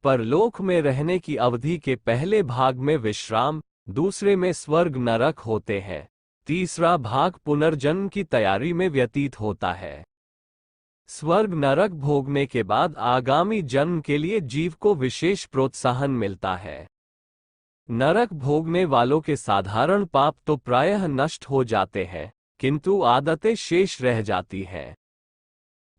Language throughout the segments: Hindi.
परलोक में रहने की अवधि के पहले भाग में विश्राम, दूसरे में स्वर्ग नरक होते हैं, तीसरा भाग पुनर्जन्म की तैयारी में व्यतीत होता है। स्वर्ग नरक भोगने के बाद आगामी जन्म के लिए जीव को विशेष प्रोत्साहन मिलता है। नरक भोगने वालों के साधारण पाप तो प्रायः नष्ट हो जाते हैं, किंतु आदतें शेष रह जाती हैं।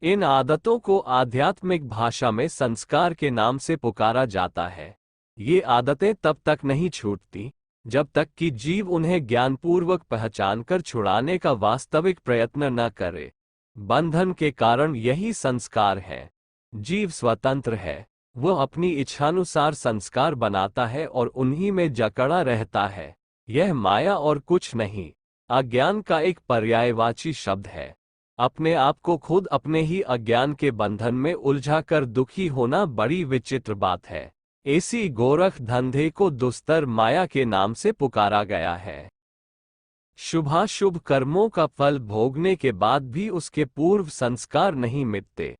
इन आदतों को आध्यात्मिक भाषा में संस्कार के नाम से पुकारा जाता है। ये आदतें तब तक नहीं छूटती जब तक कि जीव उन्हें ज्ञानपूर्वक पहचानकर छुड़ाने का वास्तविक प्रयत्न न करे। बंधन के कारण यही संस्कार है। जीव स्वतंत्र है, वह अपनी इच्छानुसार संस्कार बनाता है और उन्हीं में जकड़ा रहता है। यह माया और कुछ नहीं, अज्ञान का एक पर्यायवाची शब्द है। अपने आप को खुद अपने ही अज्ञान के बंधन में उलझाकर दुखी होना बड़ी विचित्र बात है। ऐसी गोरख धंधे को दुस्तर माया के नाम से पुकारा गया है। शुभाशुभ कर्मों का फल भोगने के बाद भी उसके पूर्व संस्कार नहीं मिटते।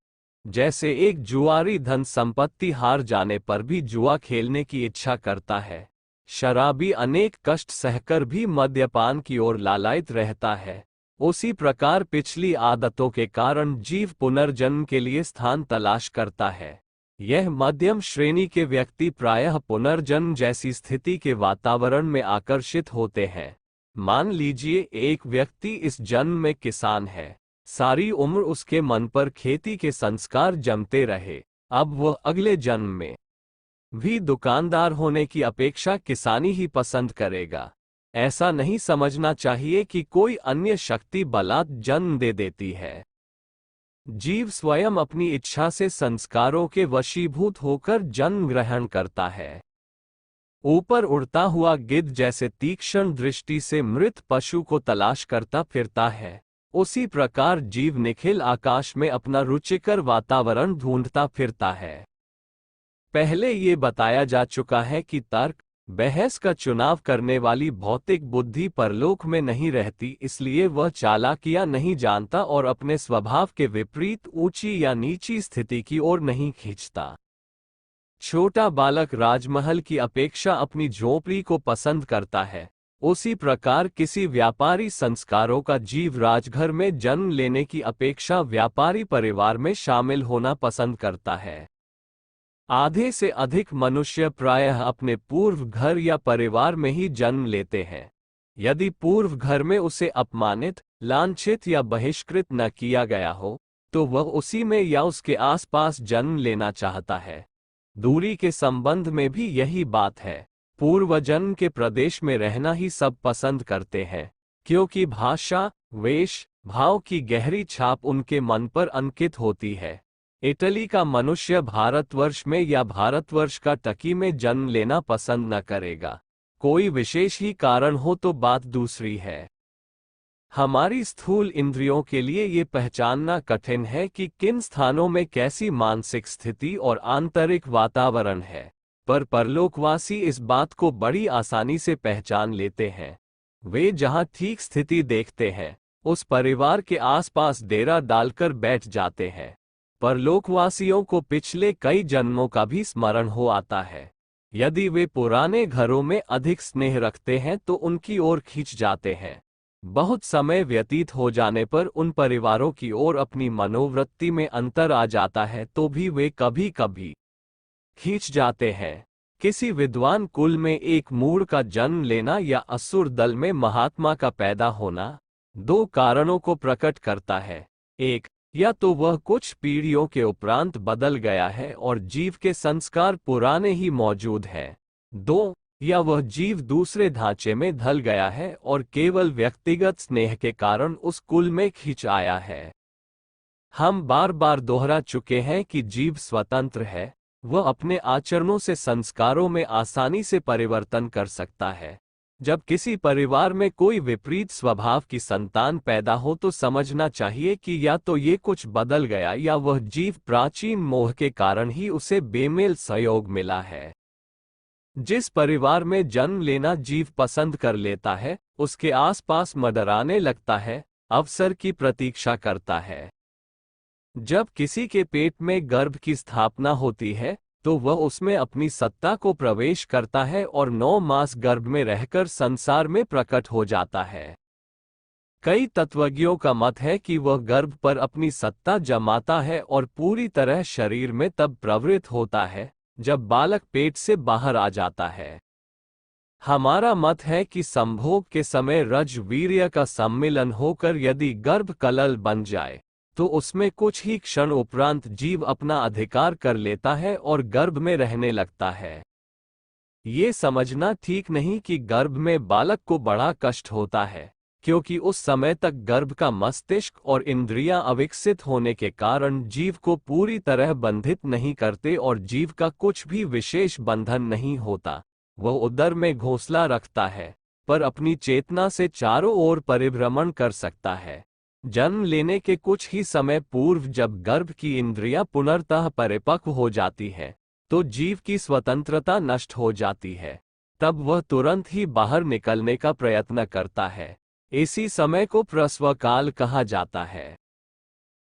जैसे एक जुआरी धन संपत्ति हार जाने पर भी जुआ खेलने की इच्छा करता है, शराबी अनेक कष्ट सहकर भी मद्यपान की ओर लालायित रहता है, उसी प्रकार पिछली आदतों के कारण जीव पुनर्जन्म के लिए स्थान तलाश करता है। यह मध्यम श्रेणी के व्यक्ति प्रायः पुनर्जन्म जैसी स्थिति के वातावरण में आकर्षित होते हैं। मान लीजिए एक व्यक्ति इस जन्म में किसान है, सारी उम्र उसके मन पर खेती के संस्कार जमते रहे, अब वह अगले जन्म में भी दुकानदार होने की अपेक्षा किसानी ही पसंद करेगा। ऐसा नहीं समझना चाहिए कि कोई अन्य शक्ति बलात् जन्म दे देती है। जीव स्वयं अपनी इच्छा से संस्कारों के वशीभूत होकर जन्म ग्रहण करता है। ऊपर उड़ता हुआ गिद्ध जैसे तीक्ष्ण दृष्टि से मृत पशु को तलाश करता फिरता है, उसी प्रकार जीव निखिल आकाश में अपना रुचिकर वातावरण ढूंढता फिरता है। पहले ये बताया जा चुका है कि तर्क, बहस का चुनाव करने वाली भौतिक बुद्धि परलोक में नहीं रहती, इसलिए वह चालाकियां नहीं जानता और अपने स्वभाव के विपरीत ऊंची या नीची स्थिति की ओर नहीं खींचता। छोटा बालक राजमहल की अपेक्षा अपनी झोपड़ी को पसंद करता है, उसी प्रकार किसी व्यापारी संस्कारों का जीव राजघर में जन्म लेने की अपेक्षा व्यापारी परिवार में शामिल होना पसंद करता है। आधे से अधिक मनुष्य प्रायः अपने पूर्व घर या परिवार में ही जन्म लेते हैं। यदि पूर्व घर में उसे अपमानित, लांछित या बहिष्कृत न किया गया हो, तो वह उसी में या उसके आसपास जन्म लेना चाहता है। दूरी के संबंध में भी यही बात है। पूर्व जन्म के प्रदेश में रहना ही सब पसंद करते हैं, क्योंकि भाषा, वेश, भाव की गहरी छाप उनके मन पर अंकित होती है। इटली का मनुष्य भारतवर्ष में या भारतवर्ष का टकी में जन्म लेना पसंद न करेगा। कोई विशेष ही कारण हो तो बात दूसरी है। हमारी स्थूल इंद्रियों के लिए ये पहचानना कठिन है कि किन स्थानों में कैसी मानसिक स्थिति और आंतरिक वातावरण है, पर परलोकवासी इस बात को बड़ी आसानी से पहचान लेते हैं। वे जहां ठीक स्थिति देखते हैं, उस परिवार के आसपास डेरा डालकर बैठ जाते हैं। परलोकवासियों को पिछले कई जन्मों का भी स्मरण हो आता है। यदि वे पुराने घरों में अधिक स्नेह रखते हैं तो उनकी ओर खींच जाते हैं। बहुत समय व्यतीत हो जाने पर उन परिवारों की ओर अपनी मनोवृत्ति में अंतर आ जाता है तो भी वे कभी कभी खींच जाते हैं। किसी विद्वान कुल में एक मूढ़ का जन्म लेना या असुर दल में महात्मा का पैदा होना दो कारणों को प्रकट करता है। एक, या तो वह कुछ पीढ़ियों के उपरांत बदल गया है और जीव के संस्कार पुराने ही मौजूद हैं। दो, या वह जीव दूसरे ढांचे में ढल गया है और केवल व्यक्तिगत स्नेह के कारण उस कुल में खींच आया है। हम बार बार दोहरा चुके हैं कि जीव स्वतंत्र है, वह अपने आचरणों से संस्कारों में आसानी से परिवर्तन कर सकता है। जब किसी परिवार में कोई विपरीत स्वभाव की संतान पैदा हो तो समझना चाहिए कि या तो ये कुछ बदल गया या वह जीव प्राचीन मोह के कारण ही उसे बेमेल संयोग मिला है। जिस परिवार में जन्म लेना जीव पसंद कर लेता है, उसके आसपास मंडराने लगता है, अवसर की प्रतीक्षा करता है। जब किसी के पेट में गर्भ की स्थापना होती है, तो वह उसमें अपनी सत्ता को प्रवेश करता है और 9 मास गर्भ में रहकर संसार में प्रकट हो जाता है। कई तत्वज्ञों का मत है कि वह गर्भ पर अपनी सत्ता जमाता है और पूरी तरह शरीर में तब प्रवृत्त होता है जब बालक पेट से बाहर आ जाता है। हमारा मत है कि संभोग के समय रज वीर्य का सम्मिलन होकर यदि गर्भ कलल बन जाए तो उसमें कुछ ही क्षण उपरांत जीव अपना अधिकार कर लेता है और गर्भ में रहने लगता है। ये समझना ठीक नहीं कि गर्भ में बालक को बड़ा कष्ट होता है, क्योंकि उस समय तक गर्भ का मस्तिष्क और इंद्रियां अविकसित होने के कारण जीव को पूरी तरह बंधित नहीं करते और जीव का कुछ भी विशेष बंधन नहीं होता। वह उदर में घोंसला रखता है, पर अपनी चेतना से चारों ओर परिभ्रमण कर सकता है। जन्म लेने के कुछ ही समय पूर्व जब गर्भ की इंद्रियां पुनर्तः परिपक्व हो जाती है तो जीव की स्वतंत्रता नष्ट हो जाती है। तब वह तुरंत ही बाहर निकलने का प्रयत्न करता है। इसी समय को प्रसव काल कहा जाता है।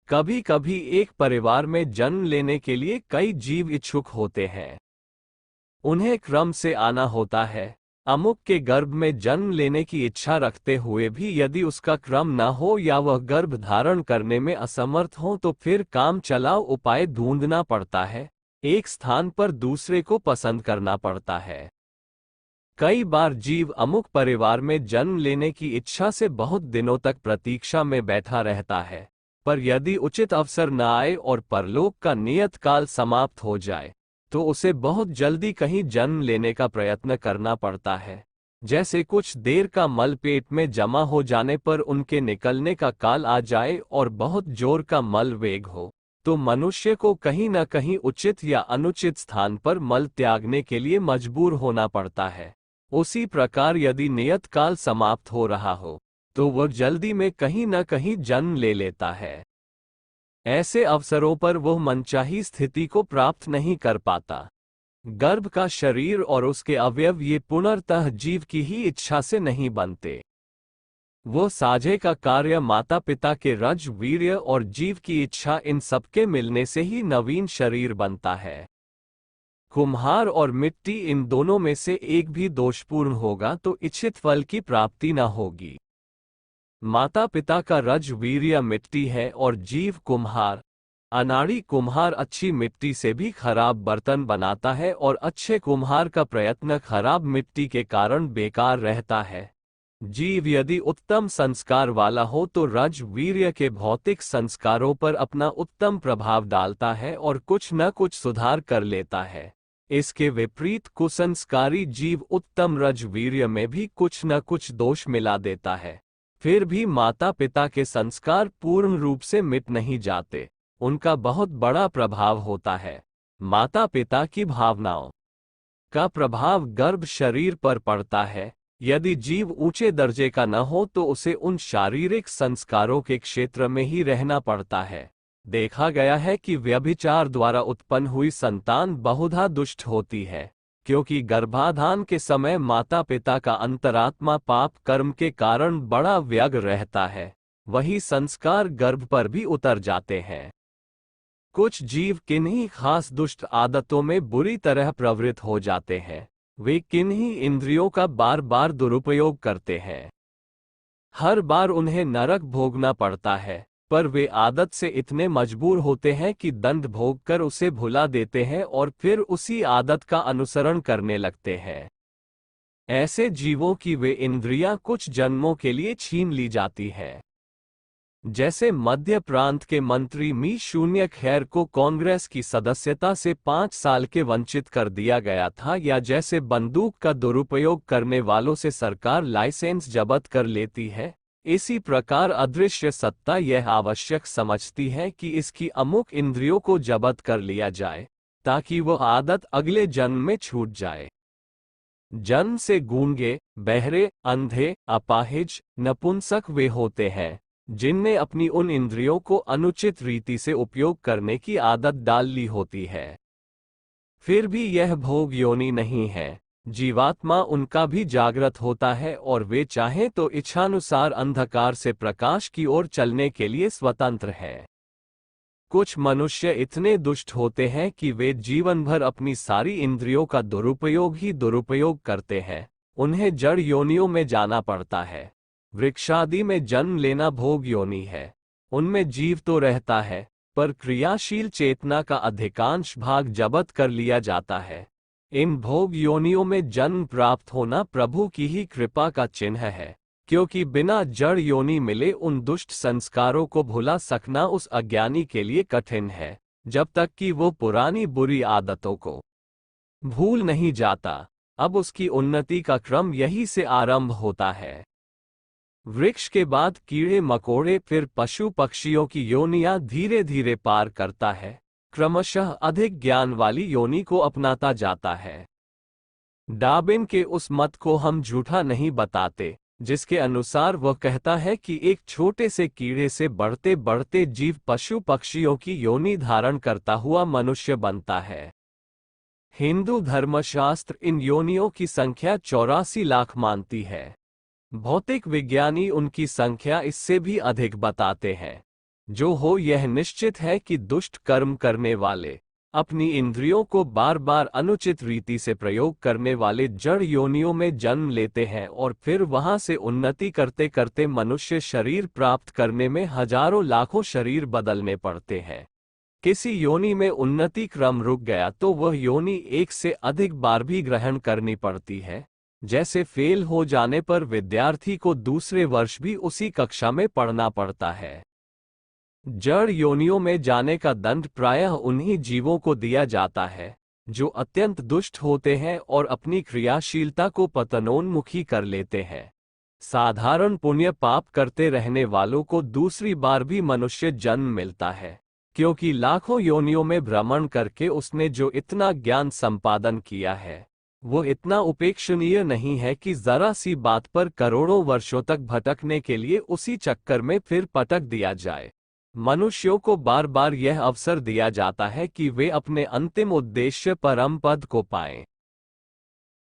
कभी कभी एक परिवार में जन्म लेने के लिए कई जीव इच्छुक होते हैं। उन्हें क्रम से आना होता है। अमुक के गर्भ में जन्म लेने की इच्छा रखते हुए भी यदि उसका क्रम न हो या वह गर्भ धारण करने में असमर्थ हो तो फिर काम चलाओ उपाय ढूंढना पड़ता है, एक स्थान पर दूसरे को पसंद करना पड़ता है। कई बार जीव अमुक परिवार में जन्म लेने की इच्छा से बहुत दिनों तक प्रतीक्षा में बैठा रहता है, पर यदि उचित अवसर न आए और परलोक का नियत काल समाप्त हो जाए तो उसे बहुत जल्दी कहीं जन्म लेने का प्रयत्न करना पड़ता है। जैसे कुछ देर का मल पेट में जमा हो जाने पर उनके निकलने का काल आ जाए और बहुत जोर का मल वेग हो तो मनुष्य को कहीं न कहीं उचित या अनुचित स्थान पर मल त्यागने के लिए मजबूर होना पड़ता है। उसी प्रकार यदि नियत काल समाप्त हो रहा हो तो वह जल्दी में कहीं न कहीं जन्म ले लेता है। ऐसे अवसरों पर वह मनचाही स्थिति को प्राप्त नहीं कर पाता। गर्भ का शरीर और उसके अवयव ये पुनर्तः जीव की ही इच्छा से नहीं बनते। वो साझे का कार्य माता पिता के रज वीर्य और जीव की इच्छा इन सबके मिलने से ही नवीन शरीर बनता है। कुम्हार और मिट्टी इन दोनों में से एक भी दोषपूर्ण होगा तो इच्छित फल की प्राप्ति न होगी। माता पिता का रज वीर्य मिट्टी है और जीव कुम्हार। अनाड़ी कुम्हार अच्छी मिट्टी से भी खराब बर्तन बनाता है और अच्छे कुम्हार का प्रयत्न खराब मिट्टी के कारण बेकार रहता है। जीव यदि उत्तम संस्कार वाला हो तो रज वीर्य के भौतिक संस्कारों पर अपना उत्तम प्रभाव डालता है और कुछ न कुछ सुधार कर लेता है। इसके विपरीत कुसंस्कारी जीव उत्तम रज वीर्य में भी कुछ न कुछ दोष मिला देता है। फिर भी माता पिता के संस्कार पूर्ण रूप से मिट नहीं जाते, उनका बहुत बड़ा प्रभाव होता है। माता पिता की भावनाओं का प्रभाव गर्भ शरीर पर पड़ता है। यदि जीव ऊंचे दर्जे का न हो तो उसे उन शारीरिक संस्कारों के क्षेत्र में ही रहना पड़ता है। देखा गया है कि व्यभिचार द्वारा उत्पन्न हुई संतान बहुधा दुष्ट होती है, क्योंकि गर्भाधान के समय माता पिता का अंतरात्मा पाप कर्म के कारण बड़ा व्यग्र रहता है। वही संस्कार गर्भ पर भी उतर जाते हैं। कुछ जीव किन्हीं खास दुष्ट आदतों में बुरी तरह प्रवृत्त हो जाते हैं। वे किन्हीं इंद्रियों का बार बार दुरुपयोग करते हैं। हर बार उन्हें नरक भोगना पड़ता है, पर वे आदत से इतने मजबूर होते हैं कि दंड भोग कर उसे भुला देते हैं और फिर उसी आदत का अनुसरण करने लगते हैं। ऐसे जीवों की वे इंद्रियां कुछ जन्मों के लिए छीन ली जाती हैं। जैसे मध्य प्रांत के मंत्री मी शून्य खैर को कांग्रेस की सदस्यता से 5 साल के वंचित कर दिया गया था, या जैसे बंदूक का दुरुपयोग करने वालों से सरकार लाइसेंस जब्त कर लेती है, इसी प्रकार अदृश्य सत्ता यह आवश्यक समझती है कि इसकी अमुक इंद्रियों को जब्त कर लिया जाए ताकि वह आदत अगले जन्म में छूट जाए। जन्म से गूंगे, बहरे, अंधे, अपाहिज, नपुंसक वे होते हैं जिनने अपनी उन इंद्रियों को अनुचित रीति से उपयोग करने की आदत डाल ली होती है। फिर भी यह भोग योनि नहीं है। जीवात्मा उनका भी जागृत होता है और वे चाहें तो इच्छानुसार अंधकार से प्रकाश की ओर चलने के लिए स्वतंत्र है। कुछ मनुष्य इतने दुष्ट होते हैं कि वे जीवन भर अपनी सारी इंद्रियों का दुरुपयोग करते हैं। उन्हें जड़ योनियों में जाना पड़ता है। वृक्षादि में जन्म लेना भोग योनि है। उनमें जीव तो रहता है, पर क्रियाशील चेतना का अधिकांश भाग जब्त कर लिया जाता है। इन भोग योनियों में जन्म प्राप्त होना प्रभु की ही कृपा का चिन्ह है, क्योंकि बिना जड़ योनि मिले उन दुष्ट संस्कारों को भुला सकना उस अज्ञानी के लिए कठिन है, जब तक कि वो पुरानी बुरी आदतों को भूल नहीं जाता। अब उसकी उन्नति का क्रम यही से आरंभ होता है। वृक्ष के बाद कीड़े मकोड़े, फिर पशु पक्षियों की योनियां धीरे धीरे पार करता है, क्रमशः अधिक ज्ञान वाली योनि को अपनाता जाता है। डार्विन के उस मत को हम झूठा नहीं बताते, जिसके अनुसार वह कहता है कि एक छोटे से कीड़े से बढ़ते बढ़ते जीव पशु पक्षियों की योनि धारण करता हुआ मनुष्य बनता है। हिंदू धर्मशास्त्र इन योनियों की संख्या 84 लाख मानती है। भौतिक विज्ञानी उनकी संख्या इससे भी अधिक बताते हैं। जो हो, यह निश्चित है कि दुष्ट कर्म करने वाले, अपनी इंद्रियों को बार बार अनुचित रीति से प्रयोग करने वाले जड़ योनियों में जन्म लेते हैं और फिर वहां से उन्नति करते करते मनुष्य शरीर प्राप्त करने में हजारों लाखों शरीर बदलने पड़ते हैं। किसी योनि में उन्नति क्रम रुक गया तो वह योनि एक से अधिक बार भी ग्रहण करनी पड़ती है। जैसे फेल हो जाने पर विद्यार्थी को दूसरे वर्ष भी उसी कक्षा में पढ़ना पड़ता है। जड़ योनियों में जाने का दंड प्रायः उन्हीं जीवों को दिया जाता है जो अत्यंत दुष्ट होते हैं और अपनी क्रियाशीलता को पतनोन्मुखी कर लेते हैं। साधारण पुण्य पाप करते रहने वालों को दूसरी बार भी मनुष्य जन्म मिलता है, क्योंकि लाखों योनियों में भ्रमण करके उसने जो इतना ज्ञान संपादन किया है वो इतना उपेक्षणीय नहीं है कि जरा सी बात पर करोड़ों वर्षों तक भटकने के लिए उसी चक्कर में फिर पटक दिया जाए। मनुष्यों को बार बार यह अवसर दिया जाता है कि वे अपने अंतिम उद्देश्य परम पद को पाएं।